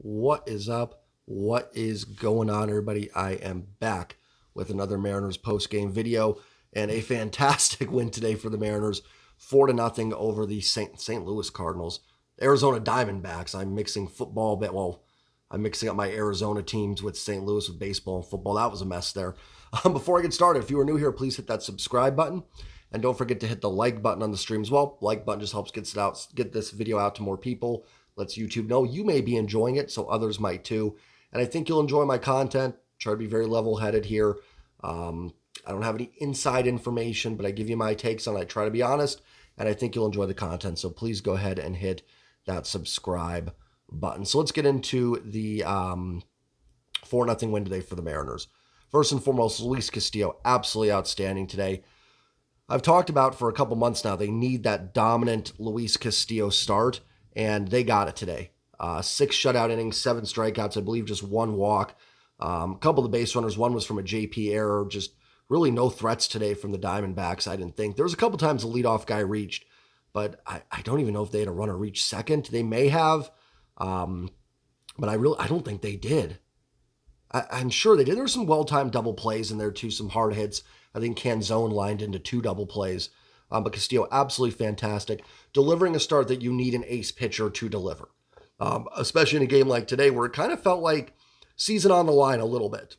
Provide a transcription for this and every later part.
What is up? What is going on, everybody? I am back with another Mariners post-game video and a fantastic win today for the Mariners, 4-0 over the St. Louis Cardinals. Arizona Diamondbacks. I'm mixing football, I'm mixing up my Arizona teams with St. Louis with baseball and football. That was a mess there. Before I get started, if you are new here, please hit that subscribe button. And don't forget to hit the like button on the stream as well. Like button just helps get this video out to more people. Lets YouTube know you may be enjoying it, so others might too. And I think you'll enjoy my content. Try to be very level-headed here. I don't have any inside information, but I give you my takes on it. I try to be honest, and I think you'll enjoy the content. So please go ahead and hit that subscribe button. So let's get into the 4-0 win today for the Mariners. First and foremost, Luis Castillo, absolutely outstanding today. I've talked about for a couple months now, they need that dominant Luis Castillo start, and they got it today. 6 shutout innings, 7 strikeouts, I believe just 1 walk. A couple of the base runners, one was from a JP error, just really no threats today from the Diamondbacks, I didn't think. There was a couple times the leadoff guy reached, but I don't even know if they had a runner reach second. They may have, but I don't think they did. I'm sure they did. There were some well-timed double plays in there too, some hard hits. I think Canzone lined into 2 double plays. But Castillo, absolutely fantastic. Delivering a start that you need an ace pitcher to deliver. Especially in a game like today where it kind of felt like season on the line a little bit.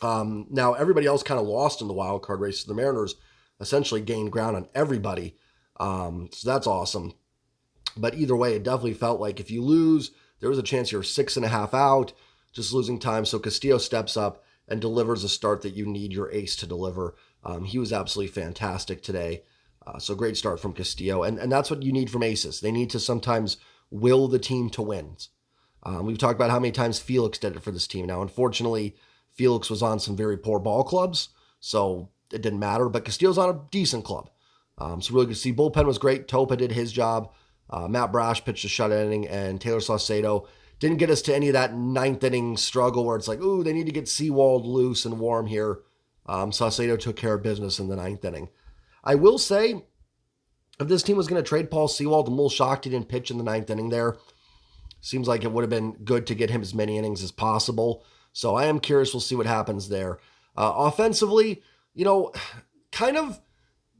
Now, everybody else kind of lost in the wild card race. So the Mariners essentially gained ground on everybody. So that's awesome. But either way, it definitely felt like if you lose, there was a chance you're 6.5 out, just losing time. So Castillo steps up and delivers a start that you need your ace to deliver. He was absolutely fantastic today. So great start from Castillo. And that's what you need from aces. They need to sometimes will the team to wins. We've talked about how many times Felix did it for this team. Now, unfortunately, Felix was on some very poor ball clubs, so it didn't matter. But Castillo's on a decent club. So really good to see. Bullpen was great. Topa did his job. Matt Brash pitched a shutout inning, and Taylor Saucedo didn't get us to any of that 9th inning struggle where it's like, ooh, they need to get Seawald loose and warm here. Saucedo took care of business in the 9th inning. I will say, if this team was going to trade Paul Sewald, I'm a little shocked he didn't pitch in the 9th inning there. Seems like it would have been good to get him as many innings as possible. So I am curious. We'll see what happens there. Offensively, I'm actually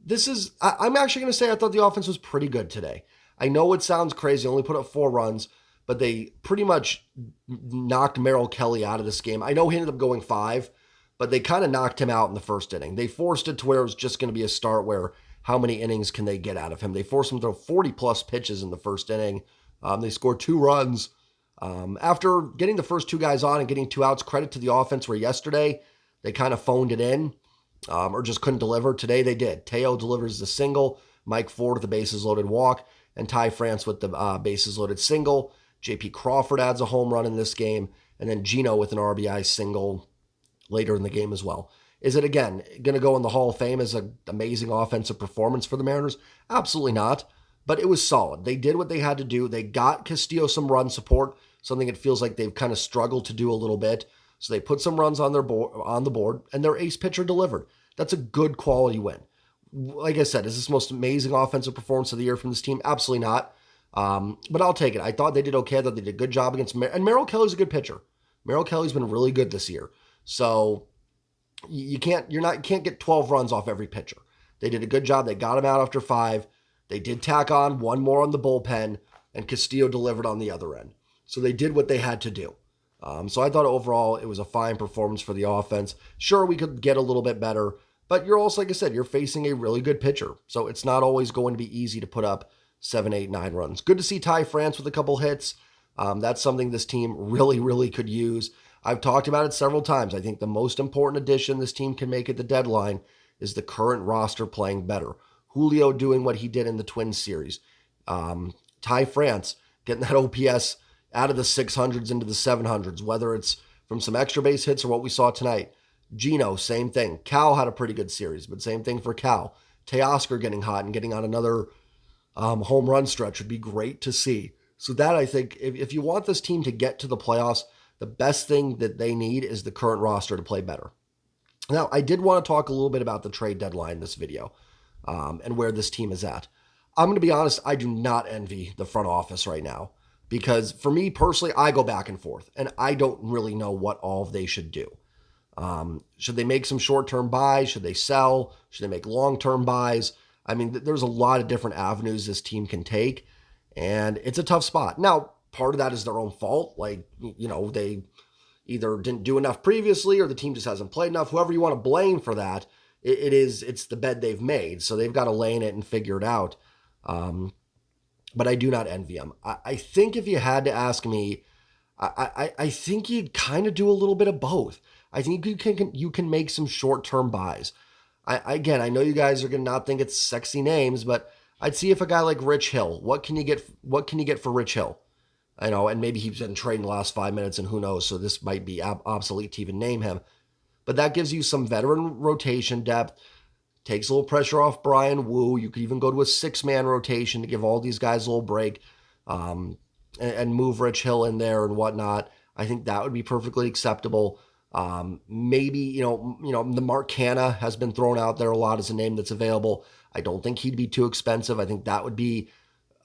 going to say I thought the offense was pretty good today. I know it sounds crazy, only put up 4 runs, but they pretty much knocked Merrill Kelly out of this game. I know he ended up going 5, but they kind of knocked him out in the first inning. They forced it to where it was just going to be a start where how many innings can they get out of him? They forced him to throw 40-plus pitches in the first inning. They scored 2 runs. After getting the first 2 guys on and getting 2 outs, credit to the offense where yesterday they kind of phoned it in or just couldn't deliver. Today they did. Teo delivers the single, Mike Ford with the bases-loaded walk, and Ty France with the bases-loaded single. J.P. Crawford adds a home run in this game, and then Gino with an RBI single later in the game as well. Is it, again, going to go in the Hall of Fame as an amazing offensive performance for the Mariners? Absolutely not, but it was solid. They did what they had to do. They got Castillo some run support, something it feels like they've kind of struggled to do a little bit. So they put some runs on the board, and their ace pitcher delivered. That's a good quality win. Like I said, is this the most amazing offensive performance of the year from this team? Absolutely not. But I'll take it. I thought they did okay. I thought they did a good job against and Merrill Kelly's a good pitcher. Merrill Kelly's been really good this year. So you can't get 12 runs off every pitcher. They did a good job. They got him out after 5. They did tack on 1 more on the bullpen, and Castillo delivered on the other end. So they did what they had to do. So I thought overall it was a fine performance for the offense. Sure, we could get a little bit better, but you're also, like I said, you're facing a really good pitcher. So it's not always going to be easy to put up 7, 8, 9 runs. Good to see Ty France with a couple hits. That's something this team really, really could use. I've talked about it several times. I think the most important addition this team can make at the deadline is the current roster playing better. Julio doing what he did in the Twins series. Ty France getting that OPS out of the 600s into the 700s, whether it's from some extra base hits or what we saw tonight. Gino, same thing. Cal had a pretty good series, but same thing for Cal. Teoscar getting hot and getting on another home run stretch would be great to see. So that, I think, if you want this team to get to the playoffs, the best thing that they need is the current roster to play better. Now, I did want to talk a little bit about the trade deadline in this video and where this team is at. I'm going to be honest, I do not envy the front office right now. Because for me personally, I go back and forth, and I don't really know what all they should do. Should they make some short-term buys? Should they sell? Should they make long-term buys? I mean, there's a lot of different avenues this team can take, and it's a tough spot. Now, part of that is their own fault. Like, they either didn't do enough previously or the team just hasn't played enough. Whoever you want to blame for that, it's the bed they've made. So they've got to lay in it and figure it out. But I do not envy them. I think if you had to ask me, I think you'd kind of do a little bit of both. I think you can make some short-term buys. I know you guys are going to not think it's sexy names, but I'd see if a guy like Rich Hill, what can you get for Rich Hill? And maybe he's been traded in the last 5 minutes, and who knows, so this might be obsolete to even name him. But that gives you some veteran rotation depth, takes a little pressure off Brian Wu. You could even go to a 6-man rotation to give all these guys a little break, and move Rich Hill in there and whatnot. I think that would be perfectly acceptable. Maybe, the Mark Canha has been thrown out there a lot as a name that's available. I don't think he'd be too expensive. I think that would be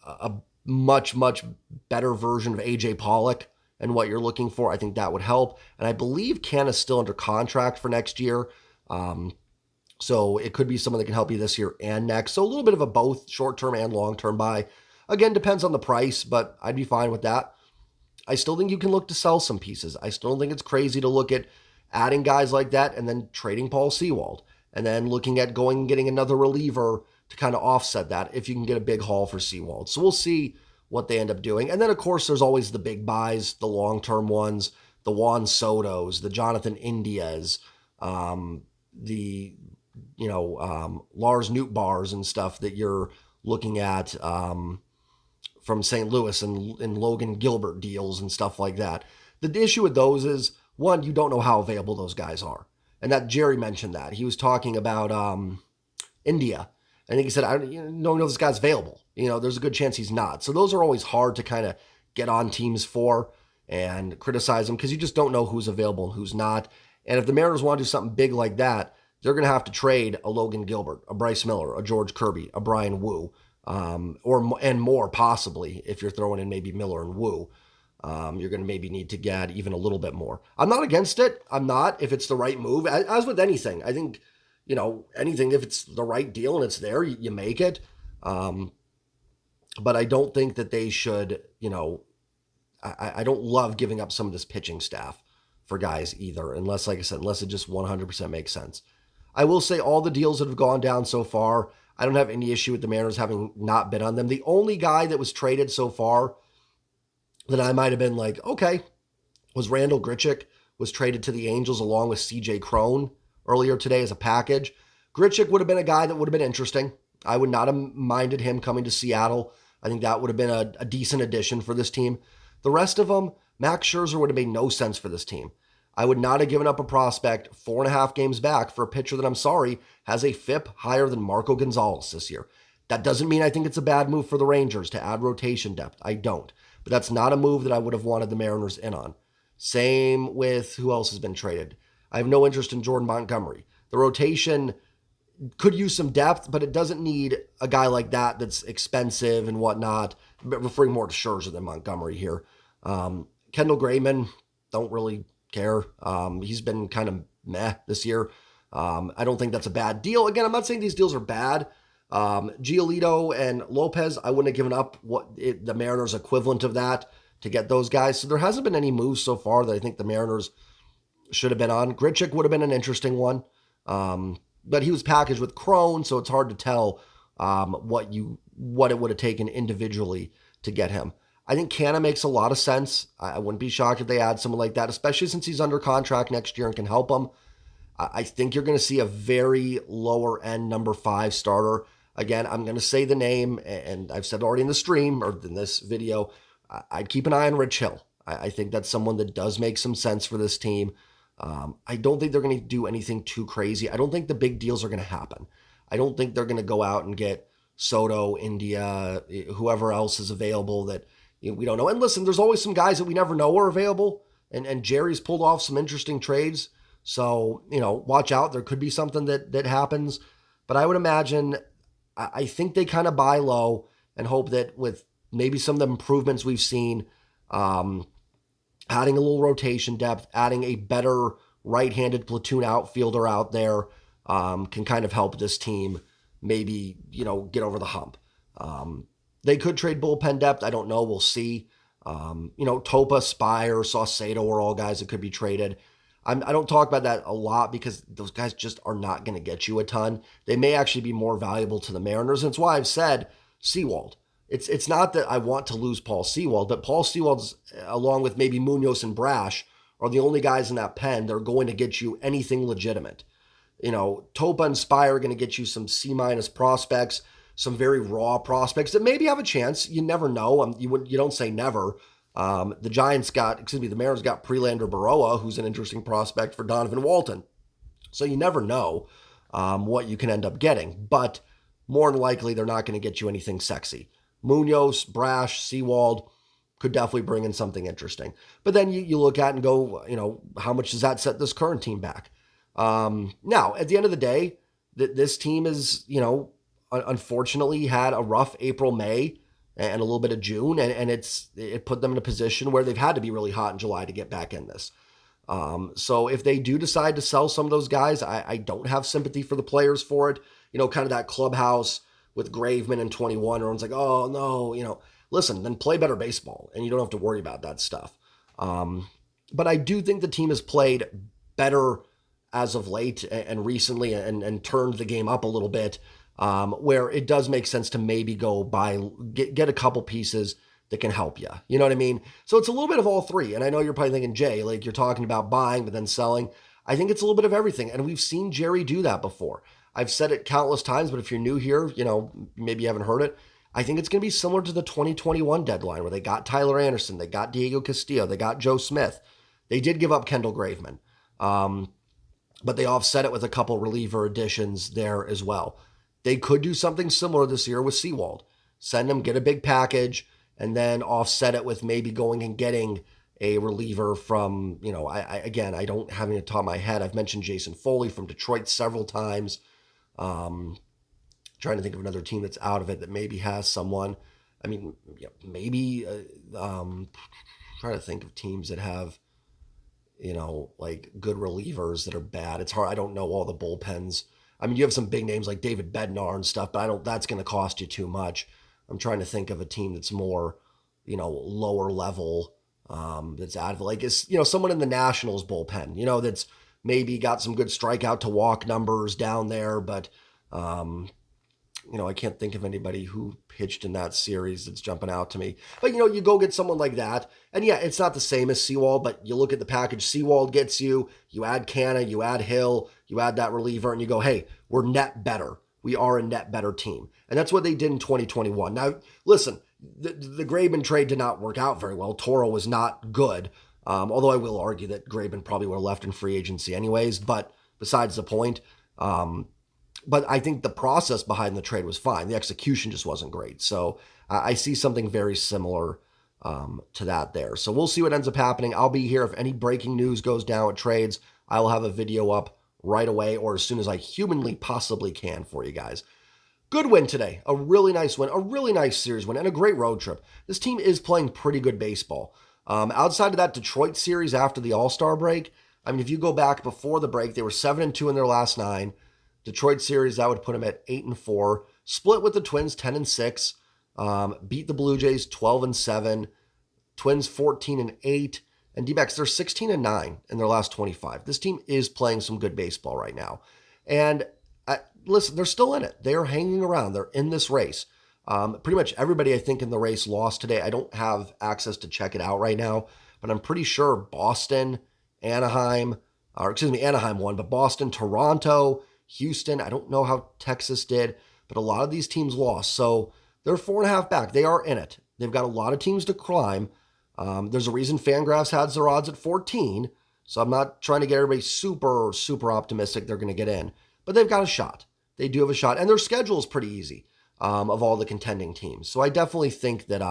a much, much better version of AJ Pollock and what you're looking for. I think that would help. And I believe Canha's still under contract for next year. So it could be someone that can help you this year and next. So a little bit of a both short-term and long-term buy. Again, depends on the price, but I'd be fine with that. I still think you can look to sell some pieces. I still don't think it's crazy to look at adding guys like that and then trading Paul Sewald and then looking at going and getting another reliever to kind of offset that if you can get a big haul for Sewald. So we'll see what they end up doing. And then, of course, there's always the big buys, the long-term ones, the Juan Sotos, the Jonathan Indias, the Lars Nootbaars and stuff that you're looking at from St. Louis and Logan Gilbert deals and stuff like that. The issue with those is, one, you don't know how available those guys are. And that Jerry mentioned that. He was talking about India. I think he said, I don't know if this guy's available. There's a good chance he's not. So those are always hard to kind of get on teams for and criticize them because you just don't know who's available and who's not. And if the Mariners want to do something big like that, they're going to have to trade a Logan Gilbert, a Bryce Miller, a George Kirby, a Brian Wu, and more possibly if you're throwing in maybe Miller and Wu. You're going to maybe need to get even a little bit more. I'm not against it. I'm not, if it's the right move. As with anything, I think, anything, if it's the right deal and it's there, you make it. But I don't think that they should, I don't love giving up some of this pitching staff for guys either, unless, like I said, unless it just 100% makes sense. I will say all the deals that have gone down so far, I don't have any issue with the Mariners having not bid on them. The only guy that was traded so far that I might have been like, okay, was Randall Grichuk, was traded to the Angels along with CJ Cron earlier today as a package. Grichuk would have been a guy that would have been interesting. I would not have minded him coming to Seattle. I think that would have been a decent addition for this team. The rest of them, Max Scherzer would have made no sense for this team. I would not have given up a prospect 4.5 games back for a pitcher that, I'm sorry, has a FIP higher than Marco Gonzalez this year. That doesn't mean I think it's a bad move for the Rangers to add rotation depth. I don't. But that's not a move that I would have wanted the Mariners in on. Same with who else has been traded. I have no interest in Jordan Montgomery. The rotation could use some depth, but it doesn't need a guy like that that's expensive and whatnot. But referring more to Scherzer than Montgomery here. Kendall Graveman, don't really care. He's been kind of meh this year. I don't think that's a bad deal. Again, I'm not saying these deals are bad. Giolito and Lopez, I wouldn't have given up the Mariners' equivalent of that to get those guys. So there hasn't been any moves so far that I think the Mariners should have been on. Grichuk would have been an interesting one. But he was packaged with Cron, so it's hard to tell what it would have taken individually to get him. I think Canha makes a lot of sense. I wouldn't be shocked if they add someone like that, especially since he's under contract next year and can help them. I think you're going to see a very lower end number 5 starter. Again, I'm going to say the name, and I've said already in the stream or in this video, I'd keep an eye on Rich Hill. I think that's someone that does make some sense for this team. I don't think they're going to do anything too crazy. I don't think the big deals are going to happen. I don't think they're going to go out and get Soto, India, whoever else is available that we don't know. And listen, there's always some guys that we never know are available, and Jerry's pulled off some interesting trades. So, watch out. There could be something that happens. But I would imagine, I think they kind of buy low and hope that with maybe some of the improvements we've seen Adding a little rotation depth, adding a better right-handed platoon outfielder out there can kind of help this team maybe, get over the hump. They could trade bullpen depth. I don't know. We'll see. Topa, Spire, Saucedo are all guys that could be traded. I don't talk about that a lot because those guys just are not going to get you a ton. They may actually be more valuable to the Mariners. And it's why I've said Sewald. It's not that I want to lose Paul Sewald, but Paul Sewald's, along with maybe Munoz and Brash, are the only guys in that pen that are going to get you anything legitimate. Topa and Spire are going to get you some C- prospects, some very raw prospects that maybe have a chance. You never know. You don't say never. The Mariners got Prelander Baroa, who's an interesting prospect for Donovan Walton. So you never know what you can end up getting. But more than likely, they're not going to get you anything sexy. Munoz, Brash, Sewald could definitely bring in something interesting. But then you look at and go, how much does that set this current team back? Now, at the end of the day, this team is, unfortunately had a rough April, May, and a little bit of June, and it put them in a position where they've had to be really hot in July to get back in this. So if they do decide to sell some of those guys, I don't have sympathy for the players for it. Kind of that clubhouse with Graveman in 21, everyone's like, oh no, listen, then play better baseball, and you don't have to worry about that stuff. But I do think the team has played better as of late and recently and turned the game up a little bit, where it does make sense to maybe go get a couple pieces that can help you. You know what I mean? So it's a little bit of all three. And I know you're probably thinking, Jay, like you're talking about buying but then selling. I think it's a little bit of everything. And we've seen Jerry do that before. I've said it countless times, but if you're new here, maybe you haven't heard it. I think it's going to be similar to the 2021 deadline where they got Tyler Anderson, they got Diego Castillo, they got Joe Smith. They did give up Kendall Graveman, but they offset it with a couple reliever additions there as well. They could do something similar this year with Sewald. Send him, get a big package, and then offset it with maybe going and getting a reliever from, I don't have any on the top of my head. I've mentioned Jason Foley from Detroit several times. Trying to think of another team that's out of it that maybe has someone. I mean, maybe trying to think of teams that have, like good relievers that are bad. It's hard. I don't know all the bullpens. I mean, you have some big names like David Bednar and stuff, but that's going to cost you too much. I'm trying to think of a team that's more, lower level, that's out of it. Like, it's, someone in the Nationals bullpen, that's maybe got some good strikeout to walk numbers down there, but, I can't think of anybody who pitched in that series that's jumping out to me. But, you go get someone like that. And yeah, it's not the same as Sewald, but you look at the package Sewald gets you add Canna, you add Hill, you add that reliever, and you go, hey, we're net better. We are a net better team. And that's what they did in 2021. Now, listen, the Graveman trade did not work out very well. Toro was not good, although I will argue that Graveman probably would have left in free agency anyways, but besides the point. But I think the process behind the trade was fine. The execution just wasn't great. So I see something very similar to that there. So we'll see what ends up happening. I'll be here. If any breaking news goes down with trades, I will have a video up right away or as soon as I humanly possibly can for you guys. Good win today. A really nice win. A really nice series win and a great road trip. This team is playing pretty good baseball. Outside of that Detroit series after the All-Star break, I mean, if you go back before the break, they were 7-2 in their last 9. Detroit series, that would put them at 8-4. Split with the Twins, 10-6. Beat the Blue Jays, 12-7. Twins, 14-8. And D-backs, they're 16-9 in their last 25. This team is playing some good baseball right now. And listen, they're still in it. They are hanging around. They're in this race. Pretty much everybody, I think, in the race lost today. I don't have access to check it out right now, but I'm pretty sure Boston, Anaheim won, but Boston, Toronto, Houston, I don't know how Texas did, but a lot of these teams lost. So they're 4.5 back. They are in it. They've got a lot of teams to climb. There's a reason Fangraphs has their odds at 14. So I'm not trying to get everybody super, super optimistic they're going to get in. But they've got a shot. They do have a shot. And their schedule is pretty easy of all the contending teams. So I definitely think that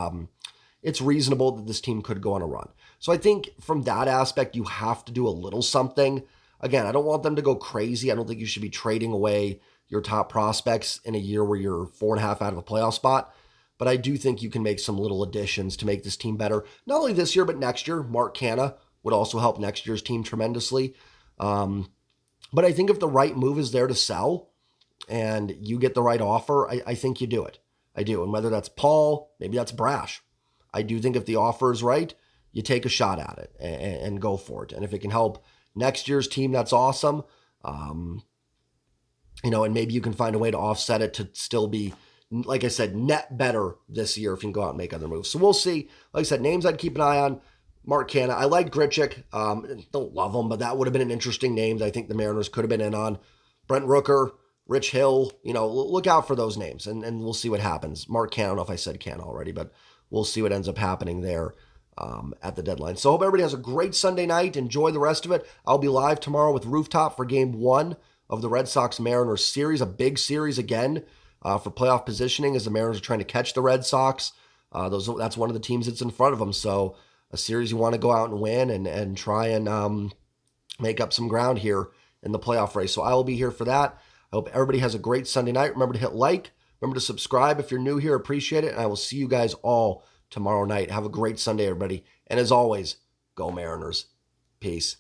it's reasonable that this team could go on a run. So I think from that aspect, you have to do a little something. Again, I don't want them to go crazy. I don't think you should be trading away your top prospects in a year where you're 4.5 out of a playoff spot. but I do think you can make some little additions to make this team better. Not only this year, but next year. Mark Canha would also help next year's team tremendously. But I think if the right move is there to sell and you get the right offer, I think you do it. I do. And whether that's Paul, maybe that's Brash. I do think if the offer is right, you take a shot at it and go for it. And if it can help next year's team, that's awesome. And maybe you can find a way to offset it to still be, like I said, net better this year if you can go out and make other moves. So we'll see. Like I said, names I'd keep an eye on. Mark Canha. I like Grichuk. Don't love him, but that would have been an interesting name that I think the Mariners could have been in on. Brent Rooker, Rich Hill, look out for those names, and we'll see what happens. Mark Canha, I don't know if I said Canha already, but we'll see what ends up happening there at the deadline. So I hope everybody has a great Sunday night. Enjoy the rest of it. I'll be live tomorrow with Rooftop for Game 1 of the Red Sox-Mariners series, a big series again for playoff positioning as the Mariners are trying to catch the Red Sox. That's one of the teams that's in front of them, so a series you want to go out and win and try and make up some ground here in the playoff race. So I will be here for that. I hope everybody has a great Sunday night. Remember to hit like. Remember to subscribe if you're new here. Appreciate it. And I will see you guys all tomorrow night. Have a great Sunday, everybody. And as always, go Mariners. Peace.